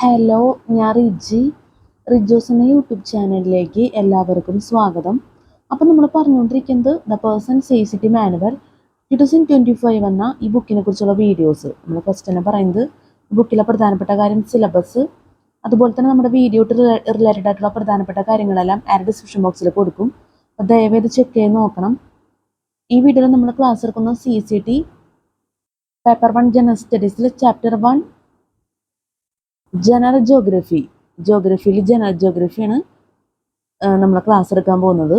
Hello, ഞാൻ റിജോസ് എന്ന YouTube ചാനലിലേക്ക് എല്ലാവർക്കും സ്വാഗതം. അപ്പോൾ നമ്മൾ പറഞ്ഞുകൊണ്ടിരിക്കുന്നത് the person says it manual 2025 എന്ന ഈ ബുക്കിനെ കുറിച്ചുള്ള വീഡിയോസ്. നമ്മൾ ഫസ്റ്റ് തന്നെ പറയുന്നത് ബുക്കിലെ പ്രധാനപ്പെട്ട കാര്യം, സിലബസ്, അതുപോലെ തന്നെ നമ്മുടെ വീഡിയോ റിലേറ്റഡ് ആയിട്ടുള്ള പ്രധാനപ്പെട്ട കാര്യങ്ങളെല്ലാം ഡിസ്ക്രിപ്ഷൻ ബോക്സിൽ കൊടുക്കും. അപ്പോൾ ദയവേത് ചെക്ക് ചെയ്ത് നോക്കണം. ഈ വീഡിയോയിൽ നമ്മൾ ക്ലാസ് എടുക്കുന്ന CCT പേപ്പർ 1 ജനറൽ സ്റ്റഡീസിൽ ചാപ്റ്റർ 1 ജനറൽ ജോഗ്രഫിയിൽ ജനറൽ ജോഗ്രഫിയാണ് നമ്മൾ ക്ലാസ് എടുക്കാൻ പോകുന്നത്.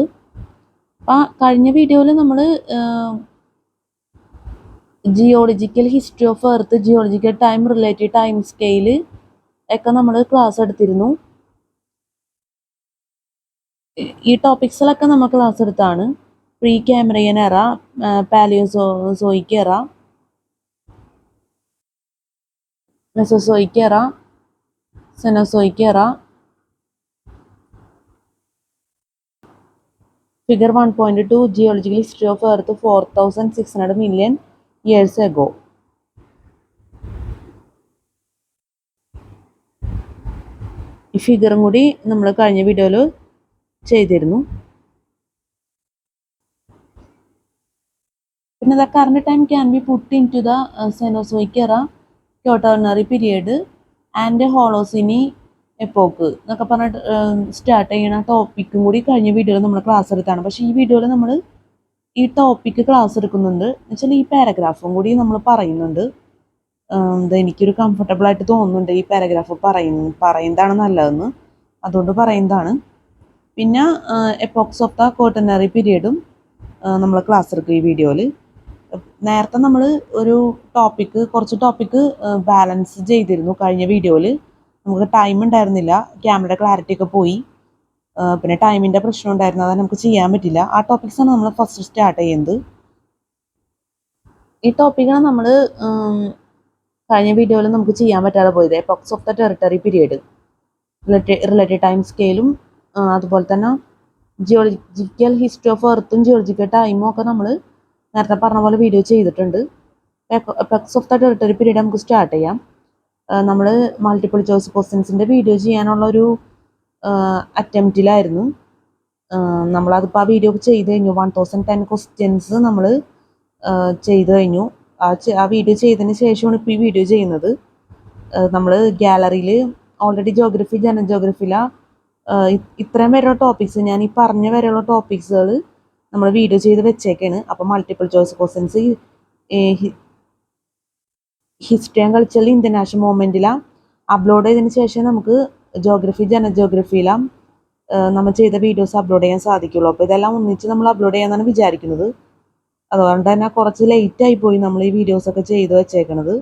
അപ്പം കഴിഞ്ഞ വീഡിയോയിൽ നമ്മൾ geological history of Earth, geological time, relative time scale ഒക്കെ നമ്മൾ ക്ലാസ് എടുത്തിരുന്നു. ഈ ടോപ്പിക്സിലൊക്കെ നമ്മൾ ക്ലാസ് എടുത്താണ്. പ്രീ ക്യാമറിയൻ എറ, പാലിയോസോയിക് എറ, മെസോസോയിക് എറ, സെനോസോയിക് എറ. Figure 1.2 Geological history of Earth 4,600 million years ago. ഈ ഫിഗറും കൂടി നമ്മൾ കഴിഞ്ഞ വീഡിയോയിൽ ചെയ്തിരുന്നു. പിന്നെ the current time can be put into the Cenozoic era, Quaternary period and Holocene epoch എന്നൊക്കെ പറഞ്ഞിട്ട് സ്റ്റാർട്ട് ചെയ്യുന്ന ടോപ്പിക്കും കൂടി കഴിഞ്ഞ വീഡിയോയിൽ നമ്മൾ ക്ലാസ് എടുത്താണ്. പക്ഷേ ഈ വീഡിയോയിൽ നമ്മൾ ഈ ടോപ്പിക്ക് ക്ലാസ് എടുക്കുന്നുണ്ട് എന്നുവെച്ചാൽ ഈ പാരഗ്രാഫും കൂടി നമ്മൾ പറയുന്നുണ്ട്. എനിക്കൊരു കംഫർട്ടബിൾ ആയിട്ട് തോന്നുന്നുണ്ട് ഈ പാരഗ്രാഫ് പറയുന്നതാണ് നല്ലതെന്ന്, അതുകൊണ്ട് പറയുന്നതാണ്. പിന്നെ എപ്പോക്സ് ഓഫ് ദ ക്വാട്ടർണറി പീരിയഡും നമ്മൾ ക്ലാസ് എടുക്കും ഈ വീഡിയോയിൽ. നേരത്തെ നമ്മൾ കുറച്ച് ടോപ്പിക്ക് ബാലൻസ് ചെയ്തിരുന്നു കഴിഞ്ഞ വീഡിയോയിൽ. നമുക്ക് ടൈം ഉണ്ടായിരുന്നില്ല, ക്യാമറയുടെ ക്ലാരിറ്റി ഒക്കെ പോയി, പിന്നെ ടൈമിൻ്റെ പ്രശ്നം ഉണ്ടായിരുന്നു, അതാണ് നമുക്ക് ചെയ്യാൻ പറ്റില്ല. ആ ടോപ്പിക്സാണ് നമ്മൾ ഫസ്റ്റ് സ്റ്റാർട്ട് ചെയ്യുന്നത്. ഈ ടോപ്പിക്കാണ് നമ്മൾ കഴിഞ്ഞ വീഡിയോയിൽ നമുക്ക് ചെയ്യാൻ പറ്റാതെ പോയത്. Epochs of the tertiary period, relative time സ്കെയിലും അതുപോലെ തന്നെ ജിയോളജിക്കൽ ഹിസ്റ്ററി ഓഫ് എർത്തും ജിയോളജിക്കൽ ടൈമും ഒക്കെ നമ്മൾ നേരത്തെ പറഞ്ഞ പോലെ വീഡിയോ ചെയ്തിട്ടുണ്ട്. Epochs of the tertiary period നമുക്ക് സ്റ്റാർട്ട് ചെയ്യാം. നമ്മൾ മൾട്ടിപ്പിൾ ചോയ്സ് ക്വസ്റ്റ്യൻസിൻ്റെ വീഡിയോ ചെയ്യാനുള്ളൊരു അറ്റംപ്റ്റിലായിരുന്നു. നമ്മളതിപ്പോൾ ആ വീഡിയോ ചെയ്ത് കഴിഞ്ഞു. 1010 ക്വസ്റ്റ്യൻസ് നമ്മൾ ചെയ്ത് കഴിഞ്ഞു. ആ വീഡിയോ ചെയ്തതിന് ശേഷമാണ് ഇപ്പോൾ ഈ വീഡിയോ ചെയ്യുന്നത്. നമ്മൾ ഗാലറിയിൽ ഓൾറെഡി ജോഗ്രഫി, ജനറൽ ജോഗ്രഫിയിലാണ് ഇത്രയും വരെയുള്ള ടോപ്പിക്സ്, ഞാൻ ഈ പറഞ്ഞ വരെയുള്ള ടോപ്പിക്സുകൾ നമ്മൾ വീഡിയോ ചെയ്ത് വെച്ചേക്കാണ്. അപ്പോൾ multiple choice questions history and കൾച്ചറിൽ ഇന്ത്യൻ നാഷണൽ മൂവ്മെൻറ്റിലാണ് അപ്ലോഡ് ചെയ്തതിന് ശേഷം നമുക്ക് ജോഗ്രഫി, ജനറൽ ജോഗ്രഫിയിലാണ് നമ്മൾ ചെയ്ത വീഡിയോസ് അപ്ലോഡ് ചെയ്യാൻ സാധിക്കുള്ളൂ. അപ്പോൾ ഇതെല്ലാം ഒന്നിച്ച് നമ്മൾ അപ്ലോഡ് ചെയ്യാമെന്നാണ് വിചാരിക്കുന്നത്. അതുകൊണ്ട് തന്നെ കുറച്ച് ലേറ്റായി പോയി നമ്മൾ ഈ വീഡിയോസൊക്കെ ചെയ്ത് വെച്ചേക്കണത്.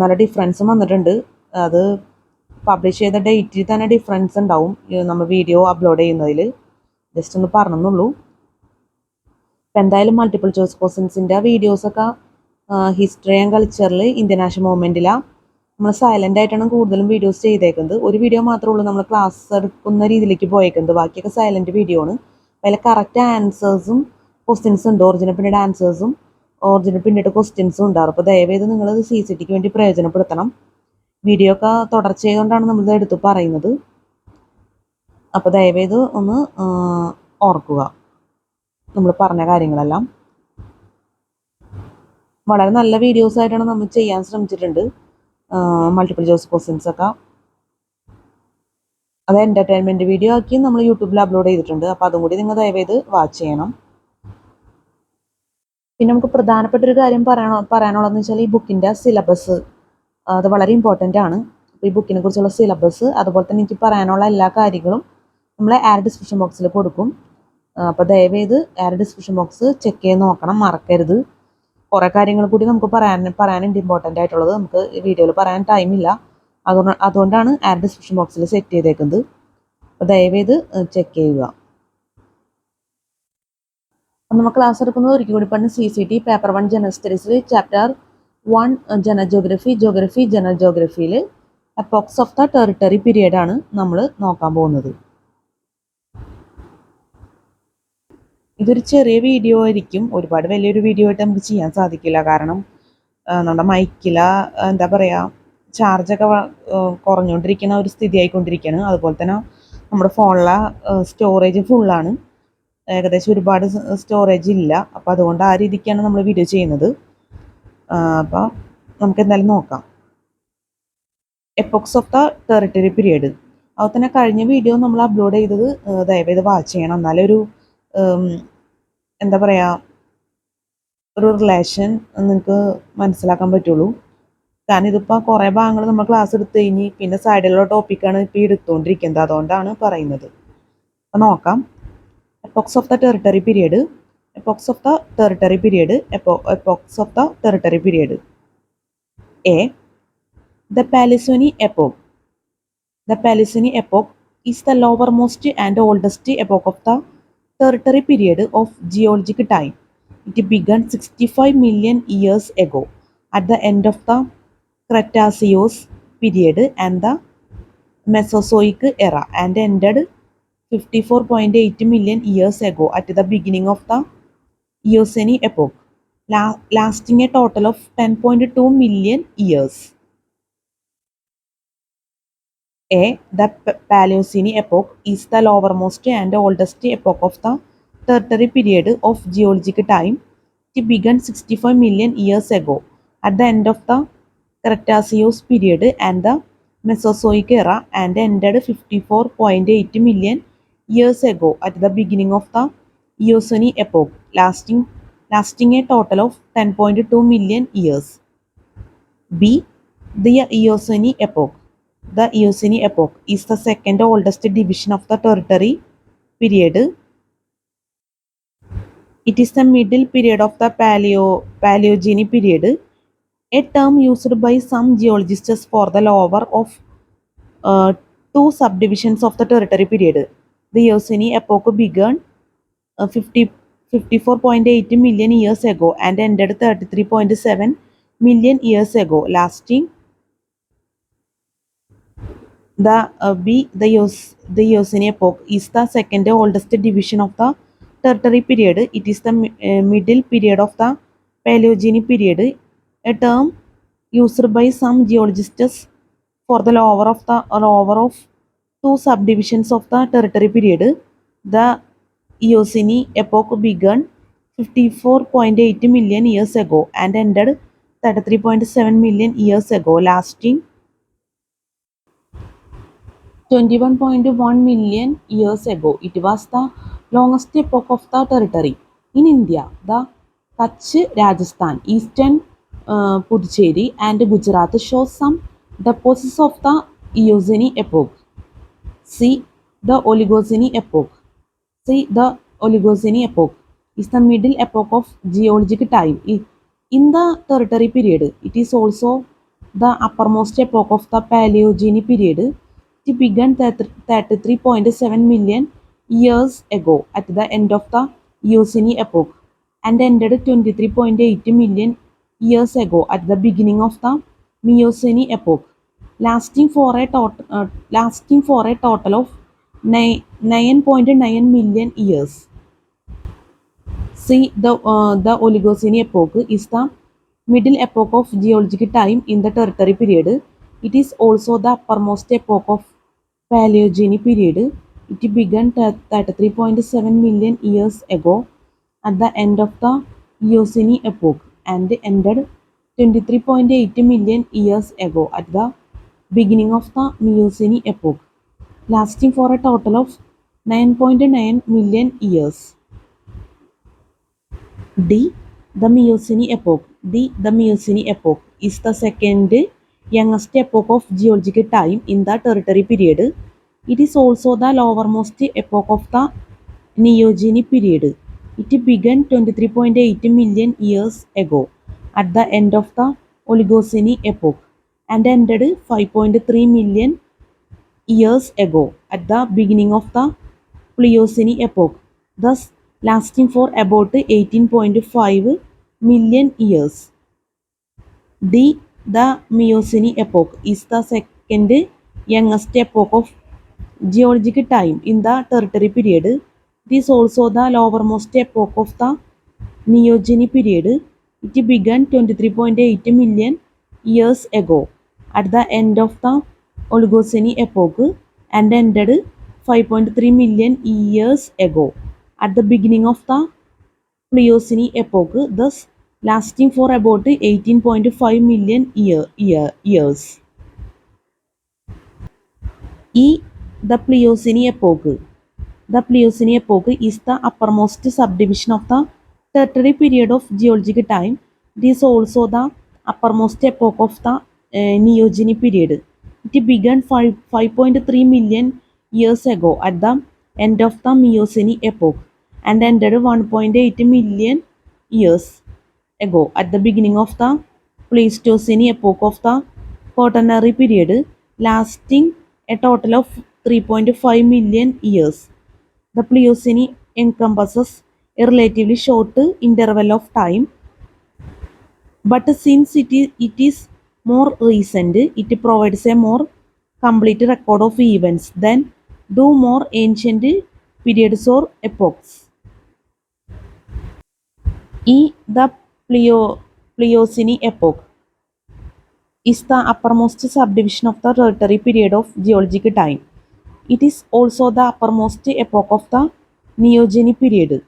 നല്ല ഡിഫറൻസും വന്നിട്ടുണ്ട്. അത് പബ്ലിഷ് ചെയ്ത ഡേറ്റിൽ തന്നെ ഡിഫറൻസ് ഉണ്ടാവും നമ്മൾ വീഡിയോ അപ്ലോഡ് ചെയ്യുന്നതിൽ. ജസ്റ്റ് ഒന്ന് പറഞ്ഞെന്നുള്ളൂ. ഇപ്പം എന്തായാലും മൾട്ടിപ്പിൾ ചോയ്സ് ക്വസ്റ്റ്യൻസിൻ്റെ വീഡിയോസൊക്കെ ഹിസ്റ്ററി ആൻഡ് കൾച്ചറിൽ ഇന്ത്യൻ നാഷണൽ മൂവ്മെൻറ്റിലാണ് നമ്മൾ സൈലൻ്റ് ആയിട്ടാണ് കൂടുതലും വീഡിയോസ് ചെയ്തേക്കുന്നത്. ഒരു വീഡിയോ മാത്രമേ ഉള്ളൂ നമ്മൾ ക്ലാസ് എടുക്കുന്ന രീതിയിലേക്ക് പോയേക്കുന്നത്, ബാക്കിയൊക്കെ സൈലൻറ്റ് വീഡിയോ ആണ്. അതിൽ കറക്റ്റ് ആൻസേഴ്സും ക്വസ്റ്റ്യൻസും ഉണ്ട്, ഒറിജിനൽ പിന്നീട് ആൻസേഴ്സും ഒറിജിനൽ പിന്നീട് ക്വസ്റ്റ്യൻസും ഉണ്ടാകും. അപ്പോൾ ദയവേത് നിങ്ങളത് CCTക്ക് വേണ്ടി പ്രയോജനപ്പെടുത്തണം. വീഡിയോ ഒക്കെ തുടർച്ചയായതുകൊണ്ടാണ് നമ്മളിത് എടുത്ത് പറയുന്നത്. അപ്പോൾ ദയവേത് ഒന്ന് ഓർക്കുക നമ്മൾ പറഞ്ഞ കാര്യങ്ങളെല്ലാം. വളരെ നല്ല വീഡിയോസ് ആയിട്ടാണ് നമ്മൾ ചെയ്യാൻ ശ്രമിച്ചിട്ടുണ്ട്. മൾട്ടിപ്പിൾ ചോയ്സ് ക്വസ്റ്റ്യൻസ് ഒക്കെ അത് എൻ്റർടൈൻമെൻറ്റ് വീഡിയോ ആക്കി നമ്മൾ യൂട്യൂബിൽ അപ്ലോഡ് ചെയ്തിട്ടുണ്ട്. അപ്പോൾ അതും കൂടി നിങ്ങൾ ദയവേത് വാച്ച് ചെയ്യണം. പിന്നെ നമുക്ക് പ്രധാനപ്പെട്ട ഒരു കാര്യം പറയാനുള്ളതെന്ന് വെച്ചാൽ ഈ ബുക്കിൻ്റെ സിലബസ്, അത് വളരെ ഇമ്പോർട്ടൻ്റ് ആണ്. അപ്പോൾ ഈ ബുക്കിനെ കുറിച്ചുള്ള സിലബസ്, അതുപോലെ തന്നെ എനിക്ക് പറയാനുള്ള എല്ലാ കാര്യങ്ങളും നമ്മൾ ഡിസ്ക്രിപ്ഷൻ ബോക്സിൽ കൊടുക്കും. അപ്പോൾ ദയവേത് ഡിസ്ക്രിപ്ഷൻ ബോക്സ് ചെക്ക് ചെയ്ത് നോക്കണം, മറക്കരുത്. കുറേ കാര്യങ്ങൾ കൂടി നമുക്ക് പറയാനുണ്ട് ഇമ്പോർട്ടൻ്റ് ആയിട്ടുള്ളത്, നമുക്ക് വീഡിയോയിൽ പറയാൻ ടൈമില്ല. അതുകൊണ്ടാണ് ഡിസ്ക്രിപ്ഷൻ ബോക്സിൽ സെറ്റ് ചെയ്തേക്കുന്നത്. അപ്പോൾ ദയവേത് ചെക്ക് ചെയ്യുക. അപ്പം നമ്മൾ ക്ലാസ് എടുക്കുന്നത് ഒരിക്കൽ കൂടി പറഞ്ഞ് CCT പേപ്പർ 1 ജനറൽ സ്റ്റഡീസിൽ ചാപ്റ്റർ 1 ജനറൽ ജോഗ്രഫി ജനറൽ ജോഗ്രഫിയിൽ എപ്പോക്സ് ഓഫ് ദ ടെറിട്ടറി പീരിയഡാണ് നമ്മൾ നോക്കാൻ പോകുന്നത്. ഇതൊരു ചെറിയ വീഡിയോ ആയിരിക്കും, ഒരുപാട് വലിയൊരു വീഡിയോ ആയിട്ട് നമുക്ക് ചെയ്യാൻ സാധിക്കില്ല. കാരണം നമ്മുടെ മൈക്കില എന്താ പറയുക, ചാർജൊക്കെ കുറഞ്ഞുകൊണ്ടിരിക്കുന്ന ഒരു സ്ഥിതി ആയിക്കൊണ്ടിരിക്കുകയാണ്. അതുപോലെ തന്നെ നമ്മുടെ ഫോണിലെ സ്റ്റോറേജ് ഫുള്ളാണ്. ഏകദേശം ഒരുപാട് സ്റ്റോറേജ് ഇല്ല. അപ്പോൾ അതുകൊണ്ട് ആ രീതിക്കാണ് നമ്മൾ വീഡിയോ ചെയ്യുന്നത്. അപ്പോൾ നമുക്ക് എന്തായാലും നോക്കാം. Epochs of the tertiary period. അതുപോലെ തന്നെ കഴിഞ്ഞ വീഡിയോ നമ്മൾ അപ്ലോഡ് ചെയ്തത് ദയവേത് വാച്ച് ചെയ്യണം. എന്നാലേ ഒരു എന്താ പറയുക, ഒരു റിലേഷൻ നിങ്ങൾക്ക് മനസ്സിലാക്കാൻ പറ്റുള്ളൂ. കാരണം ഇതിപ്പോൾ കുറേ ഭാഗങ്ങൾ നമ്മൾ ക്ലാസ് എടുത്തു കഴിഞ്ഞ് പിന്നെ സൈഡിലുള്ള ടോപ്പിക്കാണ് ഇപ്പോൾ എടുത്തുകൊണ്ടിരിക്കുന്നത്. അതുകൊണ്ടാണ് പറയുന്നത്. അപ്പോൾ നോക്കാം. Epochs of the tertiary period. Epochs of the tertiary period. Epochs of the tertiary period. A. The Paleocene epoch. The Paleocene epoch is the lowermost and oldest epoch of the Tertiary period of geologic time. It began 65 million years ago at the end of the Cretaceous period and the Mesozoic era, and ended 54.8 million years ago at the beginning of the Eocene epoch, lasting a total of 10.2 million years. A. The Paleocene epoch is the lowermost and oldest epoch of the Tertiary period of geologic time. It began 65 million years ago at the end of the Cretaceous period and the Mesozoic era, and ended 54.8 million years ago at the beginning of the Eocene epoch, lasting a total of 10.2 million years. B. The Eocene epoch. The Eocene epoch is the second oldest division of the Tertiary period. It is the middle period of the Paleogene period, a term used by some geologists for the lower of two subdivisions of the Tertiary period. The Eocene epoch began 54.8 million years ago and ended 33.7 million years ago, lasting the Eocene epoch is the second oldest division of the Tertiary period. It is the middle period of the Paleogene period, a term used by some geologists for the lower of two subdivisions of the Tertiary period. The Eocene epoch began 54.8 million years ago and ended 33.7 million years ago, lasting 21.1 million years ago. It was the longest epoch of the territory. In India, the Kutch, Rajasthan, Eastern Puducherry and Gujarat show some deposits of the Eocene epoch. See the Oligocene epoch. The Oligocene epoch is the middle epoch of geologic time. In the Tertiary period, it is also the uppermost epoch of the Paleogene period. It began 33.7 million years ago at the end of the Eocene epoch and ended 23.8 million years ago at the beginning of the Miocene epoch, lasting for a total of 9.9 million years. See the Oligocene epoch is the middle epoch of geologic time in the Tertiary period. It is also the uppermost epoch of Paleogene period. It began 33.7 million years ago at the end of the Eocene epoch and ended 23.8 million years ago at the beginning of the Miocene epoch, lasting for a total of 9.9 million years. D. The Miocene epoch. The Miocene epoch is the second youngest epoch of geologic time in the Tertiary period. It is also the lowermost epoch of the Neogene period. It began 23.8 million years ago at the end of the Oligocene epoch and ended 5.3 million years ago at the beginning of the Pliocene epoch, thus lasting for about 18.5 million years. D. The Miocene epoch is the second youngest epoch of geologic time in the Tertiary period. It is also the lowermost epoch of the Neogene period. It began 23.8 million years ago at the end of the Oligocene epoch and ended 5.3 million years ago. At the beginning of the Pliocene epoch, thus lasting for about 18.5 million years. The Pliocene epoch. The Pliocene epoch is the uppermost subdivision of the Tertiary period of geologic time. It is also the uppermost epoch of the Neogene period. It began 5.3 million years ago at the end of the Miocene epoch and ended 1.8 million years ago at the beginning of the Pleistocene epoch of the Quaternary period, lasting a total of 3.5 million years. The Pliocene encompasses a relatively short interval of time, but since it is more recent, it provides a more complete record of events than do more ancient periods or epochs. The Pliocene epoch is the uppermost subdivision of the Tertiary period of geologic time. It is also the uppermost epoch of the Neogene period.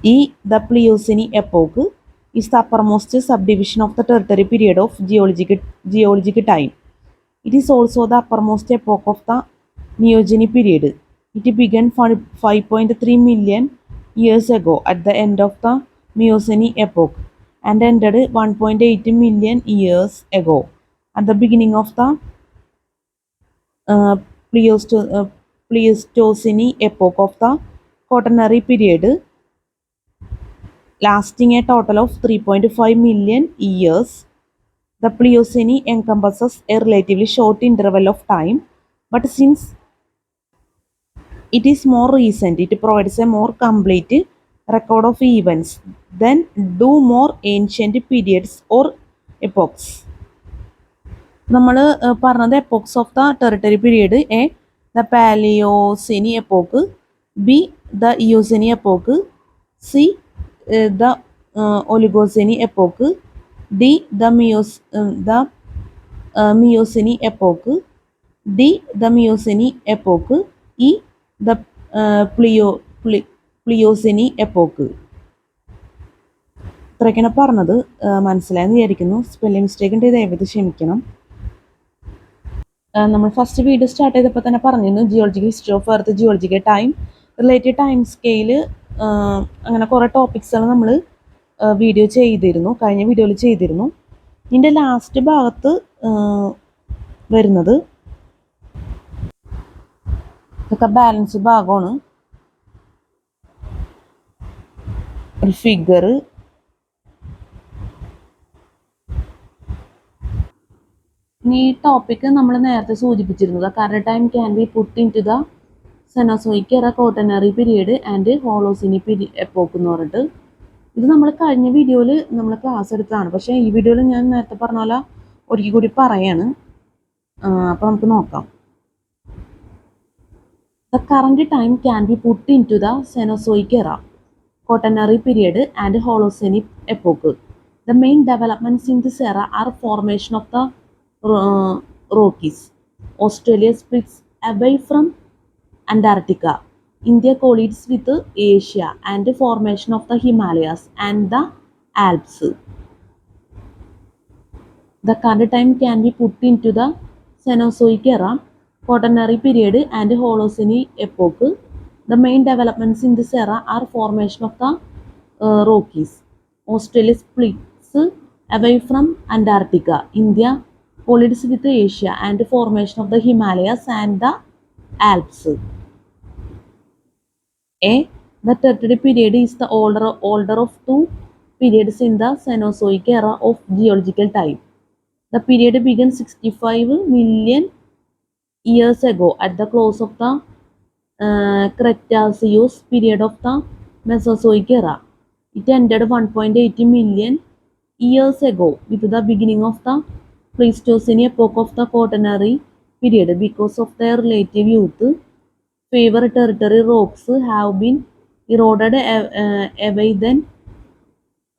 The Pliocene epoch is the uppermost subdivision of the Tertiary period of geologic time. It is also the uppermost epoch of the Neogene period. It began 5.3 million years ago at the end of the Miocene epoch and ended 1.8 million years ago at the beginning of the Pleistocene epoch of the Quaternary period, lasting a total of 3.5 million years. The Pliocene encompasses a relatively short interval of time, but since it is more recent, it provides a more complete record of events than do more ancient periods or epochs. നമ്മൾ പറഞ്ഞത് epochs of the tertiary period A the Paleocene epoch, B the Eocene epoch, C the Oligocene epoch, D the Miocene epoch, D the Miocene epoch, E the Pliocene epoch. ഇത്രയൊക്കെയാണ് പറഞ്ഞത്. മനസ്സിലായെന്ന് വിചാരിക്കുന്നു. Spelling mistake ഉണ്ട്, ദയവായിട്ട് ക്ഷമിക്കണം. നമ്മൾ first video start ചെയ്തപ്പോൾ തന്നെ പറഞ്ഞിരുന്നു geological history of Earth, geological time, related time scale, അങ്ങനെ കുറേ ടോപ്പിക്സുകൾ നമ്മൾ വീഡിയോ ചെയ്തിരുന്നു, കഴിഞ്ഞ വീഡിയോയിൽ ചെയ്തിരുന്നു. ഇതിൻ്റെ ലാസ്റ്റ് ഭാഗത്ത് വരുന്നത് ഇതൊക്കെ ബാലൻസ് ഭാഗമാണ്. ഒരു ഫിഗർ, ഈ ടോപ്പിക്ക് നമ്മൾ നേരത്തെ സൂചിപ്പിച്ചിരുന്നത് current time can be put into the Cenozoic era, Quaternary period and Holocene epoch എന്ന് പറഞ്ഞിട്ട്. ഇത് നമ്മൾ കഴിഞ്ഞ വീഡിയോയിൽ നമ്മൾ ക്ലാസ് എടുത്തതാണ്, പക്ഷേ ഈ വീഡിയോയിൽ ഞാൻ നേരത്തെ പറഞ്ഞ പോലെ ഒരിക്കൽ കൂടി പറയാണ്. അപ്പോൾ നമുക്ക് നോക്കാം. The current time can be put into the Cenozoic era, Quaternary period and Holocene epoch. The main developments in this era are formation of the Rockies. Australia splits away from Antarctica. India collides with Asia and the formation of the Himalayas and the Alps. The current time can be put into the Cenozoic era, Quaternary period and Holocene epoch. The main developments in this era are formation of the Rockies. Australia splits away from Antarctica. India collides with Asia and formation of the Himalayas and the Alps. The Tertiary period is the older of two periods in the Cenozoic era of geological time. The period began 65 million years ago at the close of the Cretaceous period of the Mesozoic era. It ended 1.8 million years ago with the beginning of the Pleistocene epoch of the Quaternary period. Because of their relative youth, favorite tertiary rocks have been eroded away than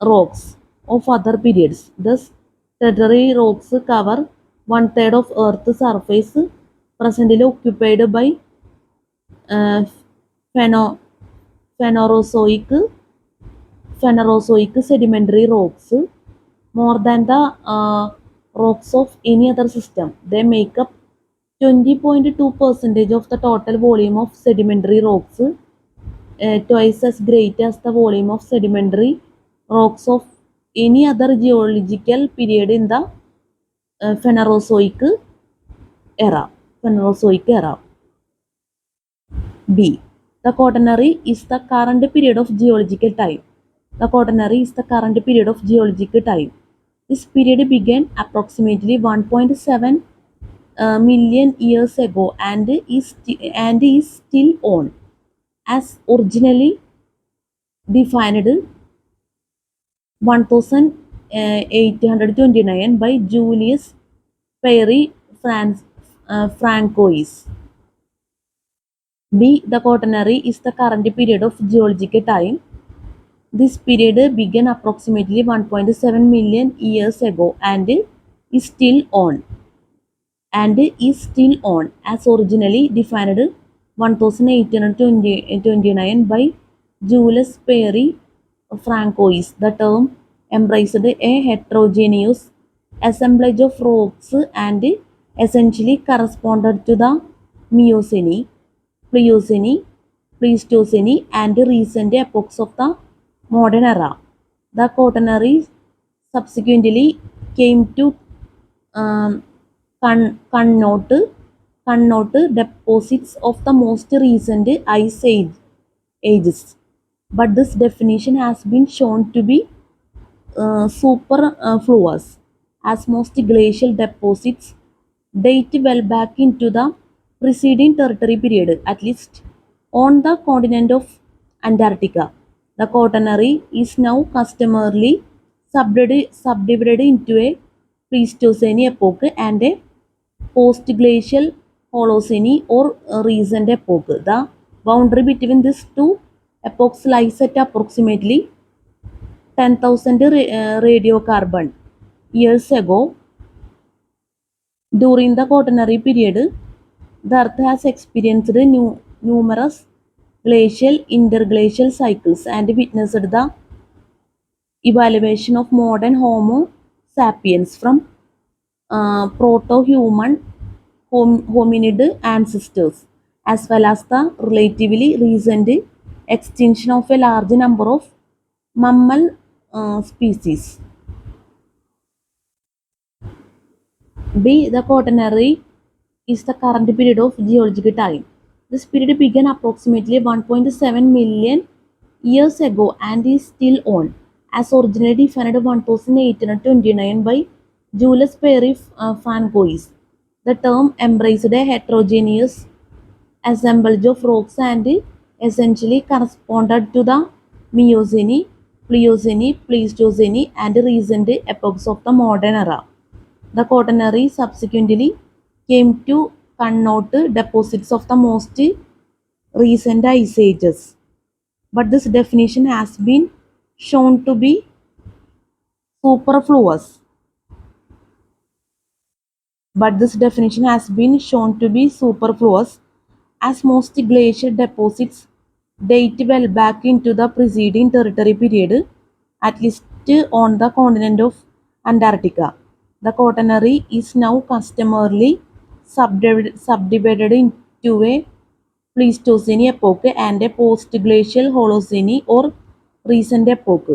rocks of other periods. Thus, tertiary rocks cover 1/3 of Earth's surface presently occupied by uh, pheno- Phanerozoic sedimentary rocks, more than the rocks of any other system. They make up 20.2% of the total volume of sedimentary rocks, twice as great as the volume of sedimentary rocks of any other geological period in the Phanerozoic era. Phanerozoic era. B. The Quaternary is the current period of geological time. The Quaternary is the current period of geological time. This period began approximately 1.7 million years ago and is still on, as originally defined 1829 by Julius Pierre Francois. B. The Quaternary is the current period of geological time. This period began approximately 1.7 million years ago is still on as originally defined 1829 by Julius Pierre Francois. The term embraced a heterogeneous assemblage of rocks and essentially corresponded to the Miocene, Pliocene, Pleistocene and recent epochs of the modern era. The Quaternary subsequently came to um, connote deposits of the most recent ages. But this definition has been shown to be superfluous, as most glacial deposits date well back into the preceding Tertiary period, at least on the continent of Antarctica. The Quaternary is now customarily subdivided into a Pleistocene epoch and a post-glacial Holocene or recent epoch. The boundary between these two epochs lies at approximately 10,000 radiocarbon years ago. During the Quaternary period, the Earth has experienced numerous glacial interglacial cycles and witnessed the evaluation of modern Homo sapiens from proto-human hominid ancestors, as well as the relatively recent extinction of a large number of mammal species. B. The Quaternary is the current period of geological time. This period began approximately 1.7 million years ago and is still on, as originally defined 1829 by Julius Pierre Francois. The term embraced a heterogeneous assemblage of rocks and essentially corresponded to the Miocene, Pliocene, Pleistocene and recent epochs of the modern era. The Quaternary subsequently came to connote deposits of the most recent ice ages, but this definition has been shown to be superfluous. As most glacial deposits date well back into the preceding Tertiary period, at least on the continent of Antarctica. The Quaternary is now customarily subdivided into a Pleistocene epoch and a post-glacial Holocene or recent epoch.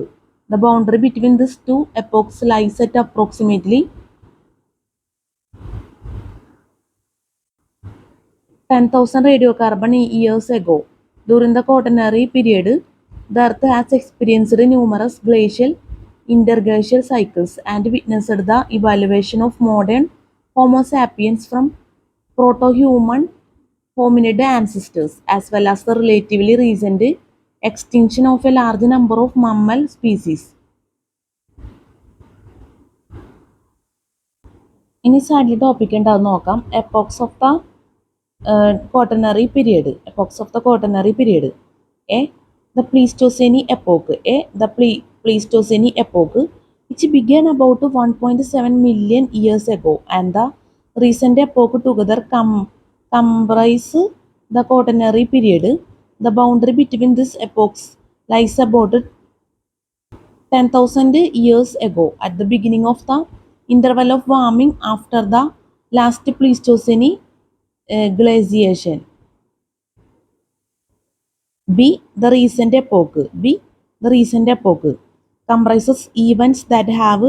The boundary between these two epochs lies at approximately 10,000 radiocarbon years ago. During the Quaternary period, the Earth has experienced numerous glacial interglacial cycles and witnessed the evaluation of modern Homo sapiens from proto-human hominid ancestors, as well as the relatively recent extinction of a large number of mammal species. ഇനി സൈഡിൽ topic ഉണ്ടാകും നോക്കാം. Epochs of the quaternary period. A. The Pleistocene epoch. The Pleistocene epoch which began about 1.7 million years ago, and the recent epoch together comprise the Quaternary period. The boundary between these epochs lies about 10,000 years ago, at the beginning of the interval of warming after the last Pleistocene glaciation. B. The recent epoch. B. The recent epoch comprises events that have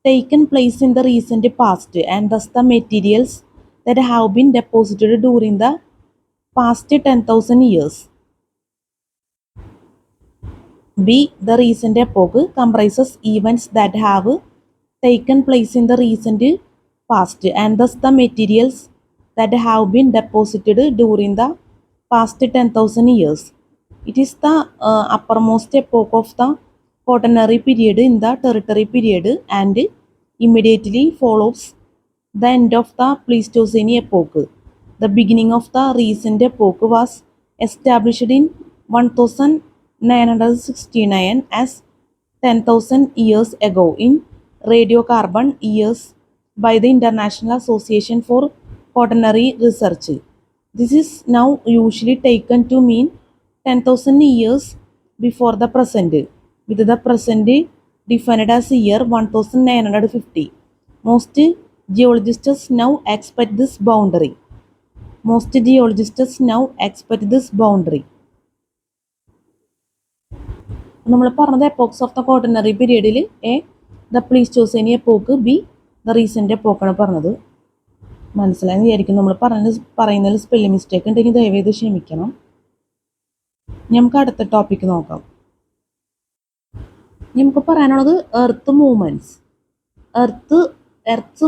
taken place in the recent past, and thus the materials that have been deposited during the past 10,000 years. B. The recent epoch comprises events that have taken place in the recent past, and thus the materials that have been deposited during the past 10,000 years. It is the uppermost epoch of the Quaternary period in the Tertiary period, and immediately follows the end of the Pleistocene epoch. The beginning of the recent epoch was established in 1969 as 10,000 years ago in radiocarbon years by the International Association for Quaternary Research. This is now usually taken to mean 10,000 years before the present, with the present defined as year 1950. Most geologists now expect this boundary. Most geologists now expect this boundary. നമ്മൾ പറഞ്ഞത് epochs of the Quaternary പീരീഡിൽ A the Pleistocene epoch, B the recent എപ്പോക്കാണ് പറഞ്ഞത്. മനസ്സിലായെന്ന് വിചാരിക്കും. നമ്മൾ പറയുന്നതിൽ spelling mistake ഉണ്ടെങ്കിൽ ദയവേത് ക്ഷമിക്കണം. നമുക്ക് അടുത്ത ടോപ്പിക്ക് നോക്കാം. നമുക്ക് പറയാനുള്ളത് earth movements. Earth's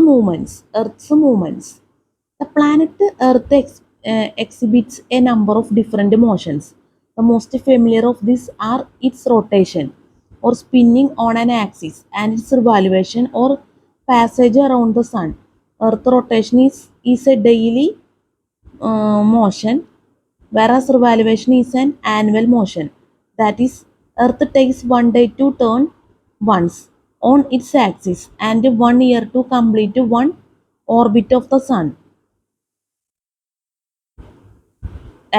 movements. The planet Earth exhibits a number of different motions. The most familiar of these are its rotation or spinning on an axis and its revolution or passage around the sun. Earth rotation is a daily motion, whereas revolution is an annual motion. That is, Earth takes 1 day to turn once on its axis and 1 year to complete one orbit of the sun.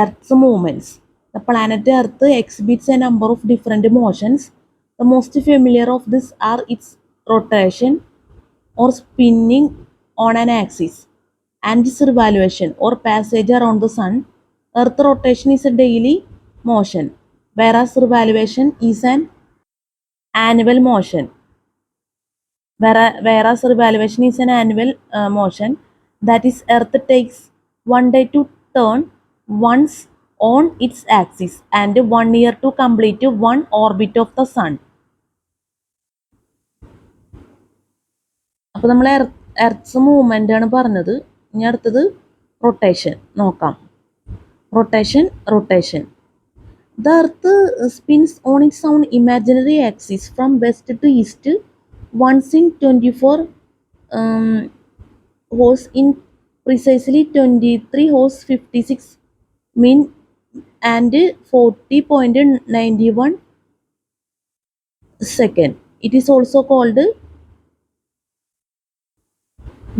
Earth's movements. The planet Earth exhibits a number of different motions. The most familiar of these are its rotation or spinning on an axis and its revolution or passage around the sun. Earth rotation is a daily motion, whereas revolution is an annual motion. Whereas revolution is an annual motion. That is, Earth takes 1 day to turn once on its axis and 1 year to complete one orbit of the sun. അപ്പോൾ നമ്മൾ earth's movement ആണ് പറഞ്ഞത്. ഇനി അടുത്തത് rotation നോക്കാം. Rotation. The Earth spins on its own imaginary axis from west to east once in 24 hours in precisely 23 hours 56 min and 40.91 second. It is also called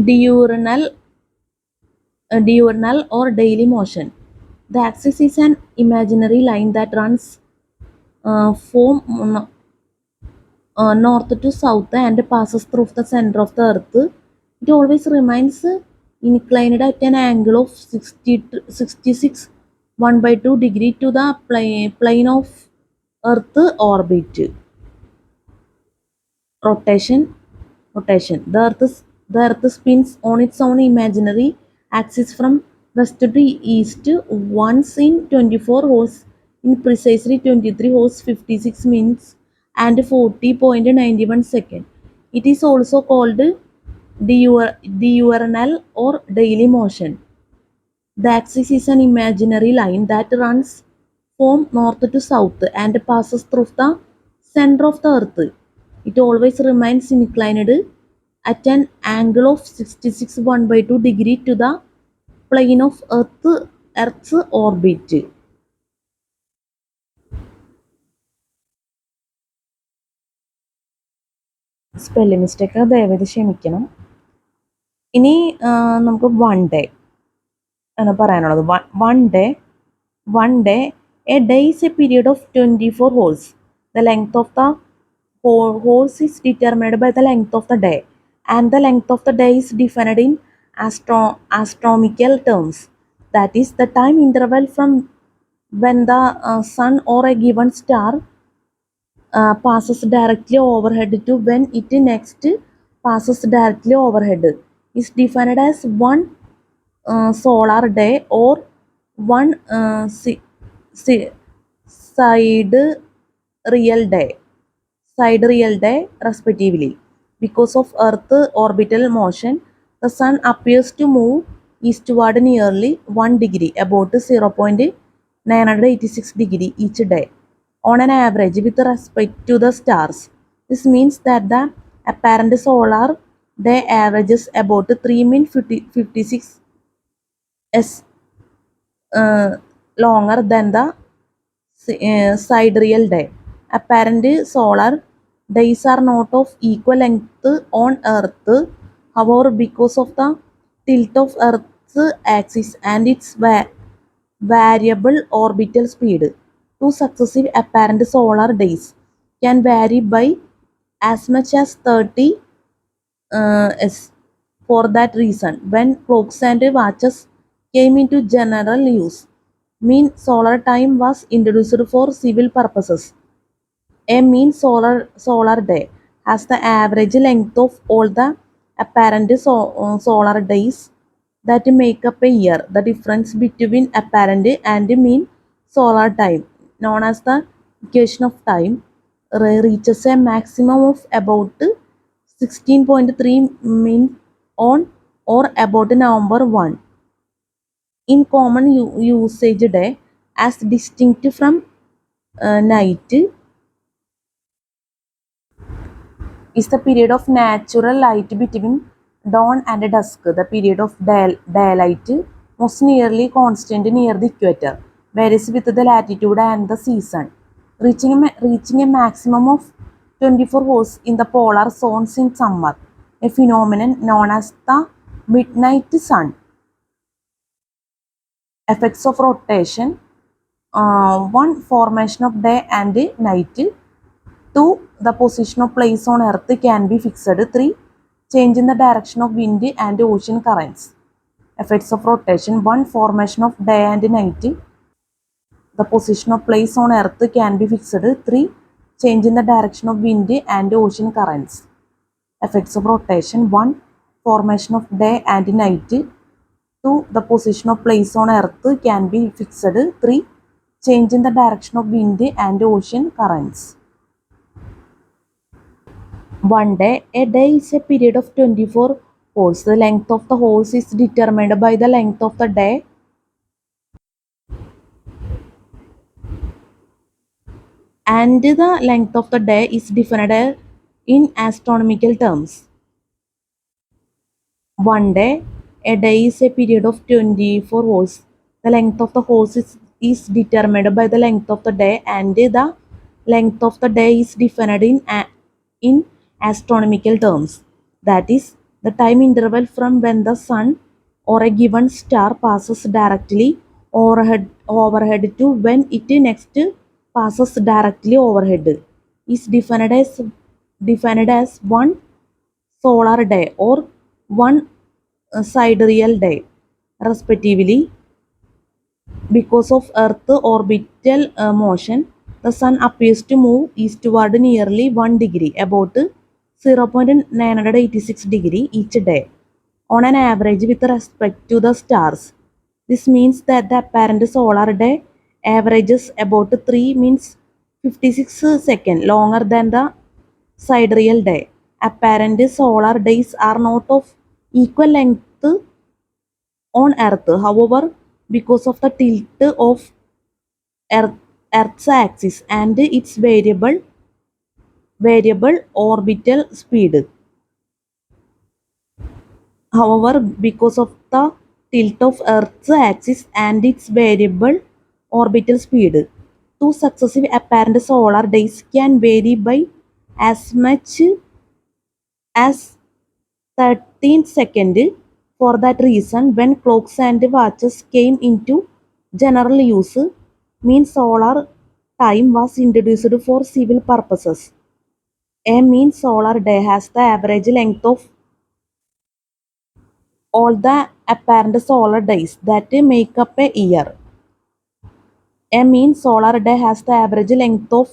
diurnal or daily motion. The axis is an imaginary line that runs from north to south and passes through the center of the Earth. It always remains inclined at an angle of 66 1/2 degree to the plane of Earth orbit. Rotation. The Earth spins on its own imaginary axis from west to east once in 24 hours in precisely 23 hours 56 minutes and 40.91 second. It is also called diurnal or daily motion. The axis is an imaginary line that runs from north to south and passes through the center of the Earth. It always remains inclined at an angle of 66 1/2 degree to the plane of Earth's orbit. Spelling mistake ദയവേത് ക്ഷമിക്കണം. ഇനി നമുക്ക് one day ആണ് പറയാനുള്ളത്. One day a day is a period of 24 hours. The length of the hours is determined by the length of the day, and the length of the day is defined in astronomical terms. That is the time interval from when the sun or a given star passes directly overhead to when it next passes directly overhead is defined as one solar day or one side real day respectively. Because of Earth orbital motion, the sun appears to move eastward nearly 1 degree, about 0.986 degree each day, on an average with respect to the stars. This means that the apparent solar day averages about 3 min 56 s longer than the sidereal day. Apparent solar days are not of equal length on Earth. However, because of the tilt of Earth's axis and its variable orbital speed, two successive apparent solar days can vary by as much as 30 s. For that reason, when clocks and watches came into general use, mean solar time was introduced for civil purposes. A mean solar day has the average length of all the apparent solar days that make up a year. The difference between apparent and mean solar time, known as the equation of time, reaches a maximum of about 16.3 min on or about November 1. In common usage, day, as distinct from night, is the period of natural light between dawn and dusk. The period of daylight, most nearly constant near the equator, varies with the latitude and the season, reaching a maximum of 24 hours in the polar zones in summer, a phenomenon known as the midnight sun. Effects of rotation: 1. Formation of day and night. 2. The position of place on earth can be fixed. 3. Change in the direction of wind and ocean currents. Effects of rotation: 1. Formation of day and night. The position of place on earth can be fixed. 3. Change in the direction of wind and ocean currents. Effects of rotation: 1. Formation of day and night. 2. The position of place on earth can be fixed. 3. Change in the direction of wind and ocean currents. One day. A day is a period of 24 hours. The length of the hours is determined by the length of the day and the length of the day is defined in astronomical terms. One day. A day is a period of 24 hours. The length of the hours is determined by the length of the day and the length of the day is defined in astronomical terms. That is the time interval from when the sun or a given star passes directly overhead to when it next passes directly overhead is defined as one solar day or one sidereal day respectively. Because of Earth orbital motion, the sun appears to move eastward nearly 1 degree, about 0.986 degree each day, on an average with respect to the stars. This means that the apparent solar day averages about 3 min 56 seconds longer than the sidereal day. Apparent solar days are not of equal length on Earth. However, because of the tilt of Earth's axis and its variable orbital speed. However, because of the tilt of Earth's axis and its variable orbital speed, two successive apparent solar days can vary by as much as 13th second. For that reason, when clocks and watches came into general use, mean solar time was introduced for civil purposes. A mean solar day has the average length of all the apparent solar days that make up a year. A mean solar day has the average length of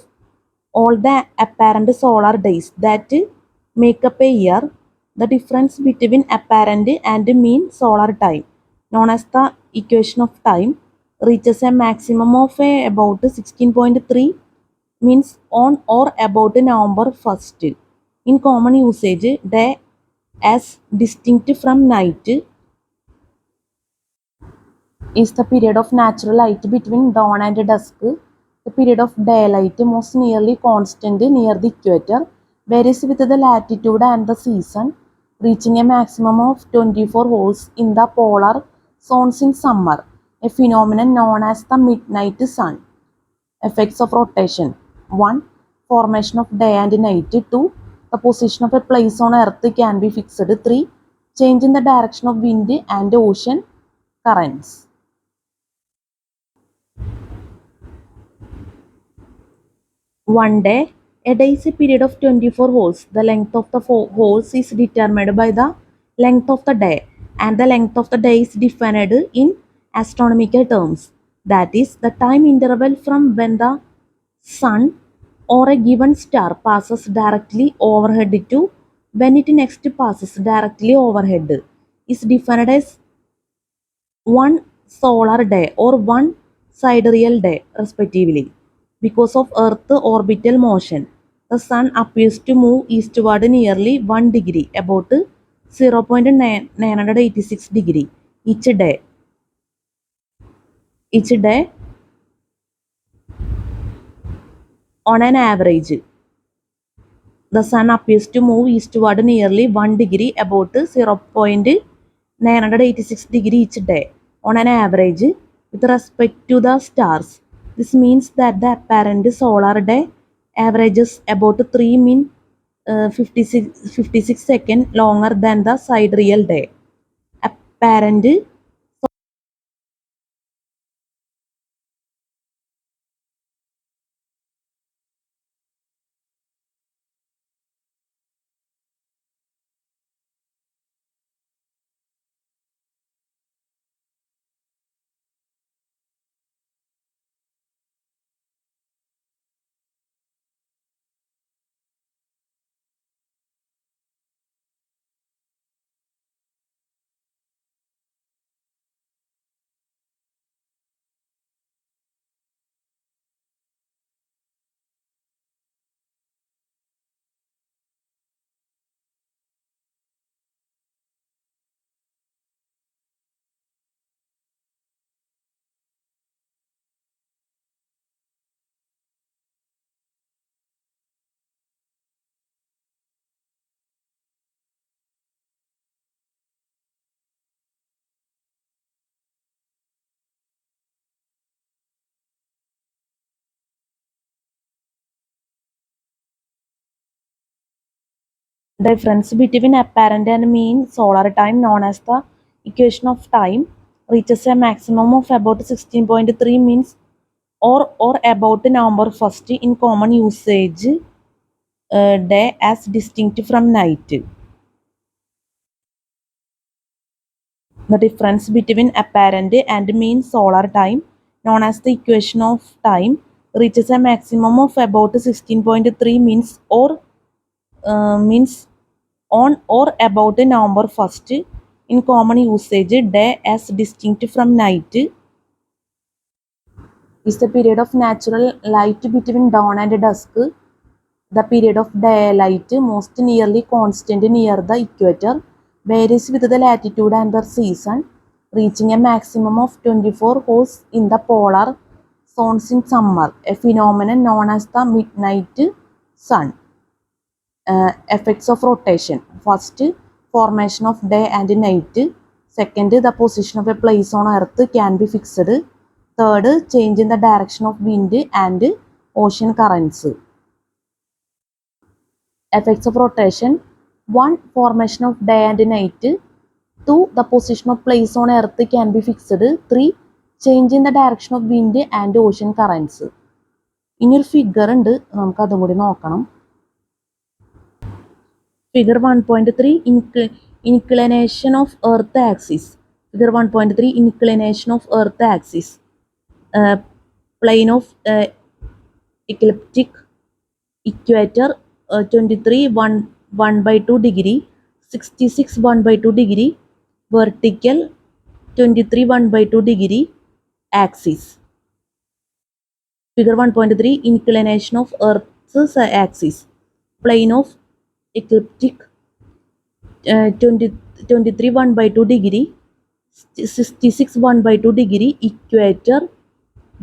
all the apparent solar days that make up a year. The difference between apparent and mean solar time, known as the equation of time, reaches a maximum of about 16.3 means on or about November 1st. In common usage, day as distinct from night is the period of natural light between dawn and dusk. The period of daylight, most nearly constant near the equator, varies with the latitude and the season, reaching a maximum of 24 hours in the polar zones in summer, a phenomenon known as the midnight sun. Effects of rotation: 1. Formation of day and night. 2. The position of a place on earth can be fixed. 3. Change in the direction of wind and ocean currents. One day. A day is a period of 24 hours. The length of the hours is determined by the length of the day, and the length of the day is defined in astronomical terms. That is, the time interval from when the sun or a given star passes directly overhead to when it next passes directly overhead is defined as one solar day or one sidereal day, respectively. Because of Earth's orbital motion, the Sun appears to move eastward nearly 1 degree, about 0.986 degree each day. Each day, on an average, the Sun appears to move eastward nearly 1 degree, about 0.986 degree each day, on an average, with respect to the stars. This means that the apparent solar day averages about 3 min 56 seconds longer than the sidereal day. Apparent difference between apparent and mean solar time, known as the equation of time, reaches a maximum of about 16.3 means or about November 1st in common usage, day as distinct from night. The difference between apparent and mean solar time, known as the equation of time, reaches a maximum of about 16.3 means on or about November 1st in common usage, day as distinct from night is the period of natural light between dawn and dusk. The period of daylight, most nearly constant near the equator, varies with the latitude and the season, reaching a maximum of 24 hours in the polar zones in summer, a phenomenon known as the midnight sun. Effects of rotation: first, formation of day and night. Second, the position of a place on earth can be fixed. Third, change in the direction of wind and ocean currents. Effects of rotation: 1. Formation of day and night. 2. The position of place on earth can be fixed. 3. Change in the direction of wind and ocean currents. ഇനിയൊരു figure ഉണ്ട്, നമുക്ക് അതും കൂടി നോക്കണം. Figure 1.3 inclination of earth axis. Figure 1.3 inclination of earth axis. Plane of ecliptic equator 23 1/2 degree, 66 1/2 degree, vertical 23 1/2 degree axis. Figure 1.3 inclination of earth's axis. Plane of ecliptic 23 1/2 degree, 66 1/2 degree, equator,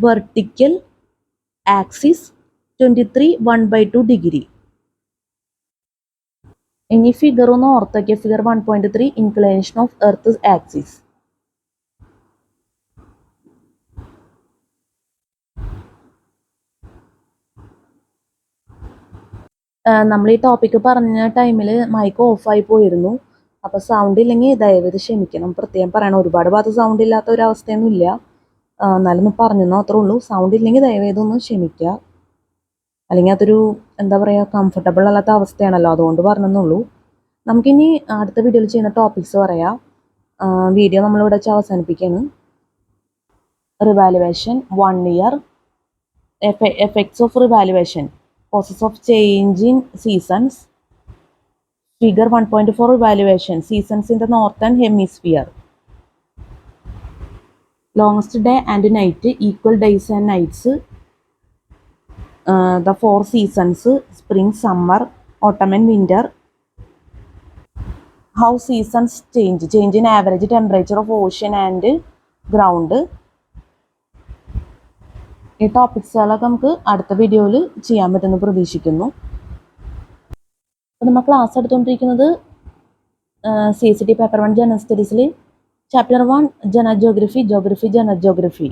vertical axis 23 1/2 degree. ഇനി figure ഒന്ന് ഓർത്തേക്ക്. Figure 1.3 inclination of earth's axis. നമ്മൾ ഈ topic പറഞ്ഞ ടൈമിൽ mic ഓഫായി പോയിരുന്നു. അപ്പോൾ സൗണ്ട് ഇല്ലെങ്കിൽ ദയവേത് ക്ഷമിക്കണം. പ്രത്യേകം പറയണം, ഒരുപാട് ഭാഗത്ത് സൗണ്ട് ഇല്ലാത്ത ഒരു അവസ്ഥയൊന്നും ഇല്ല. എന്നാലും ഒന്ന് പറഞ്ഞെന്നോ അത്രേ ഉള്ളൂ. സൗണ്ട് ഇല്ലെങ്കിൽ ദയവേതൊന്ന് ക്ഷമിക്കുക. അല്ലെങ്കിൽ അതൊരു എന്താ പറയുക, കംഫർട്ടബിൾ അല്ലാത്ത അവസ്ഥയാണല്ലോ, അതുകൊണ്ട് പറഞ്ഞെന്നുള്ളൂ. നമുക്കിനി അടുത്ത വീഡിയോയിൽ ചെയ്യുന്ന ടോപ്പിക്സ് പറയാം. വീഡിയോ നമ്മളിവിടെ വെച്ച് അവസാനിപ്പിക്കുകയാണ്. Revaluation 1 year. Effects of revaluation. Process of changing seasons. Figure 1.4 evaluation. Seasons in the northern hemisphere. Longest day and night. Equal days and nights. The 4 seasons. Spring, summer, autumn and winter. How seasons change. Change in average temperature of ocean and ground. ഈ ടോപ്പിക്സുകളൊക്കെ നമുക്ക് അടുത്ത വീഡിയോയിൽ ചെയ്യാൻ പറ്റുമെന്ന് പ്രതീക്ഷിക്കുന്നു. അപ്പോൾ നമ്മൾ class എടുത്തുകൊണ്ടിരിക്കുന്നത് CCT പേപ്പർ 1 ജനറൽ സ്റ്റഡീസിൽ chapter 1 general geography, general geography.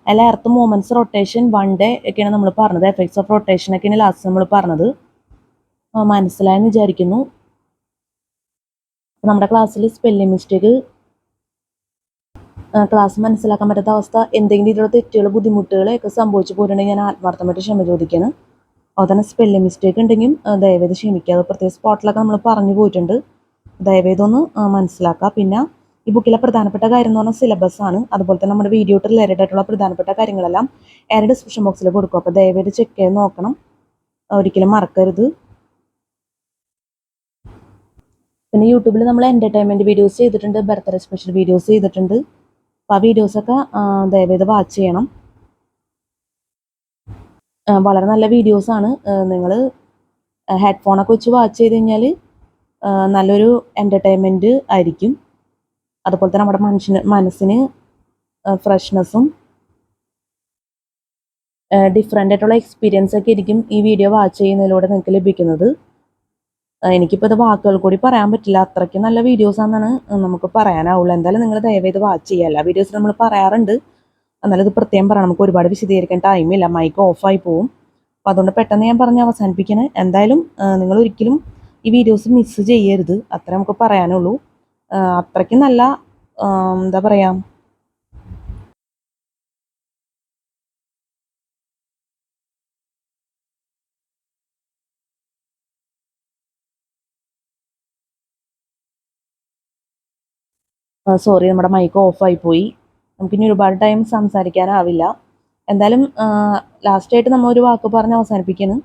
അല്ല എർത്ത് മൂവ്മെൻറ്റ്സ്, റൊട്ടേഷൻ, 1 day ഒക്കെയാണ് നമ്മൾ പറഞ്ഞത്. എഫക്ട്സ് ഓഫ് റൊട്ടേഷൻ ഒക്കെയാണ് ലാസ്റ്റ് നമ്മൾ പറഞ്ഞത്. മനസ്സിലായെന്ന് വിചാരിക്കുന്നു. നമ്മുടെ ക്ലാസ്സിൽ സ്പെല്ലിംഗ് മിസ്റ്റേക്ക്, ക്ലാസ് മനസ്സിലാക്കാൻ പറ്റാത്ത അവസ്ഥ, എന്തെങ്കിലും രീതിയിലുള്ള തെറ്റുകൾ, ബുദ്ധിമുട്ടുകളൊക്കെ സംഭവിച്ചു പോയിട്ടുണ്ടെങ്കിൽ ഞാൻ ആത്മാർത്ഥമായിട്ട് ക്ഷമ ചോദിക്കുകയാണ്. അതുപോലെ തന്നെ സ്പെല്ലിംഗ് മിസ്റ്റേക്ക് ഉണ്ടെങ്കിൽ ദയവേത് ക്ഷമിക്കുക. അത് പ്രത്യേക സ്പോട്ടിലൊക്കെ നമ്മൾ പറഞ്ഞു പോയിട്ടുണ്ട്. ദയവേതൊന്ന് മനസ്സിലാക്കുക. പിന്നെ ഈ ബുക്കിലെ പ്രധാനപ്പെട്ട കാര്യം എന്ന് പറഞ്ഞാൽ സിലബസ് ആണ്. അതുപോലെ തന്നെ നമ്മുടെ വീഡിയോ റിലേറ്റഡ് ആയിട്ടുള്ള പ്രധാനപ്പെട്ട കാര്യങ്ങളെല്ലാം എൻ്റെ ഡിസ്ക്രിപ്ഷൻ ബോക്സിൽ കൊടുക്കും. അപ്പോൾ ദയവേത് ചെക്ക് ചെയ്ത് നോക്കണം, ഒരിക്കലും മറക്കരുത്. പിന്നെ യൂട്യൂബിൽ നമ്മൾ എൻ്റർടൈൻമെൻറ്റ് വീഡിയോസ് ചെയ്തിട്ടുണ്ട്, ബർത്ത്ഡേ സ്പെഷ്യൽ വീഡിയോസ് ചെയ്തിട്ടുണ്ട്. അപ്പോൾ ആ വീഡിയോസൊക്കെ ദയവേത് വാച്ച് ചെയ്യണം. വളരെ നല്ല വീഡിയോസാണ്. നിങ്ങൾ ഹെഡ്ഫോണൊക്കെ വെച്ച് വാച്ച് ചെയ്ത് കഴിഞ്ഞാൽ നല്ലൊരു എൻ്റർടൈൻമെൻറ്റ് ആയിരിക്കും. അതുപോലെ തന്നെ നമ്മുടെ മനസ്സിന് ഫ്രഷ്നെസ്സും ഡിഫറെൻ്റ് ആയിട്ടുള്ള എക്സ്പീരിയൻസ് ഒക്കെ ആയിരിക്കും ഈ വീഡിയോ വാച്ച് ചെയ്യുന്നതിലൂടെ നിങ്ങൾക്ക് ലഭിക്കുന്നത്. എനിക്കിപ്പോൾ ഇത് വാക്കുകൾ കൂടി പറയാൻ പറ്റില്ല, അത്രയ്ക്ക് നല്ല വീഡിയോസാണെന്നാണ് നമുക്ക് പറയാനാവുള്ളൂ. എന്തായാലും നിങ്ങൾ ദയവേത് വാച്ച് ചെയ്യുക. എല്ലാ വീഡിയോസിലും നമ്മൾ പറയാറുണ്ട്, എന്നാലും ഇത് പ്രത്യേകം പറയാം. നമുക്ക് ഒരുപാട് വിശദീകരിക്കാൻ ടൈമില്ല, മൈക്ക് ഓഫായി പോവും. അപ്പോൾ അതുകൊണ്ട് പെട്ടെന്ന് ഞാൻ പറഞ്ഞ് അവസാനിപ്പിക്കണേ. എന്തായാലും നിങ്ങൾ ഒരിക്കലും ഈ വീഡിയോസ് മിസ് ചെയ്യരുത്, അത്ര നമുക്ക് പറയാനുള്ളൂ. അത്രയ്ക്ക് നല്ല എന്താ പറയുക, സോറി നമ്മുടെ മൈക്ക് ഓഫായി പോയി. നമുക്കിനി ഒരുപാട് ടൈം സംസാരിക്കാനാവില്ല. എന്തായാലും ലാസ്റ്റായിട്ട് നമ്മൾ ഒരു വാക്ക് പറഞ്ഞ് അവസാനിപ്പിക്കുകയാണ്.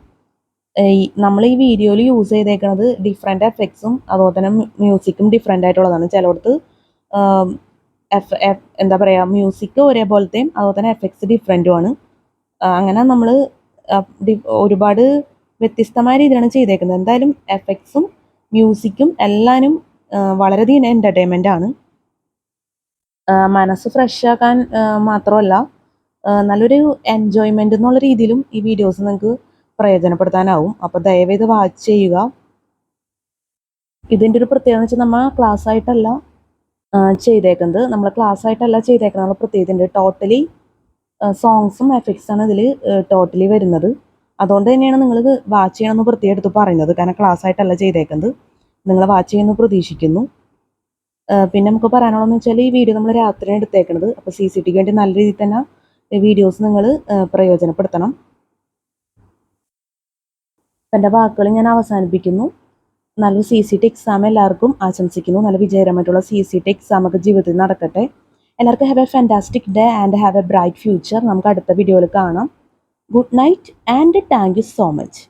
നമ്മൾ ഈ വീഡിയോയിൽ യൂസ് ചെയ്തേക്കുന്നത് ഡിഫറെൻ്റ് എഫക്ട്സും അതുപോലെ തന്നെ മ്യൂസിക്കും ഡിഫറെൻ്റ് ആയിട്ടുള്ളതാണ്. ചിലയിടത്ത് എന്താ പറയുക, മ്യൂസിക് ഒരേപോലത്തെയും അതുപോലെ തന്നെ എഫക്ട്സ് ഡിഫറെൻറ്റുമാണ്. അങ്ങനെ നമ്മൾ ഒരുപാട് വ്യത്യസ്തമായ രീതിയിലാണ് ചെയ്തേക്കുന്നത്. എന്തായാലും എഫക്ട്സും മ്യൂസിക്കും എല്ലാവരും വളരെയധികം എൻ്റർടൈൻമെൻ്റ് ആണ്. മനസ്സ് ഫ്രഷ് ആക്കാൻ മാത്രമല്ല, നല്ലൊരു എൻജോയ്മെൻ്റ് എന്നുള്ള രീതിയിലും ഈ വീഡിയോസ് നിങ്ങൾക്ക് പ്രയോജനപ്പെടുത്താനാവും. അപ്പോൾ ദയവേത് വാച്ച് ചെയ്യുക. ഇതിൻ്റെ ഒരു പ്രത്യേകത എന്ന് വെച്ചാൽ നമ്മൾ ക്ലാസ് ആയിട്ടല്ല ചെയ്തേക്കുന്നത്. നമ്മൾ പ്രത്യേകതയുണ്ട്. ടോട്ടലി സോങ്സും എഫക്ട്സാണ് ഇതിൽ ടോട്ടലി വരുന്നത്. അതുകൊണ്ട് തന്നെയാണ് നിങ്ങൾ വാച്ച് ചെയ്യണമെന്ന് പ്രത്യേകം എടുത്ത് പറയുന്നത്, കാരണം ക്ലാസ് ആയിട്ടല്ല ചെയ്തേക്കുന്നത്. നിങ്ങൾ വാച്ച് ചെയ്യുന്നു പ്രതീക്ഷിക്കുന്നു. പിന്നെ നമുക്ക് പറയാനുള്ളതെന്ന് വെച്ചാൽ ഈ വീഡിയോ നമ്മൾ രാത്രിയാണ് എടുത്തേക്കുന്നത്. അപ്പോൾ CCTVക്ക് വേണ്ടി നല്ല രീതിയിൽ തന്നെ വീഡിയോസ് നിങ്ങൾ പ്രയോജനപ്പെടുത്തണം. എൻ്റെ വാക്കുകൾ ഞാൻ അവസാനിപ്പിക്കുന്നു. നല്ലൊരു CCT എക്സാം എല്ലാവർക്കും ആശംസിക്കുന്നു. നല്ല വിജയകരമായിട്ടുള്ള CCT എക്സാമൊക്കെ ജീവിതത്തിൽ നടക്കട്ടെ. എല്ലാവർക്കും have A fantastic day and have A bright future. നമുക്ക് അടുത്ത വീഡിയോയിൽ കാണാം. Good night and thank you so much.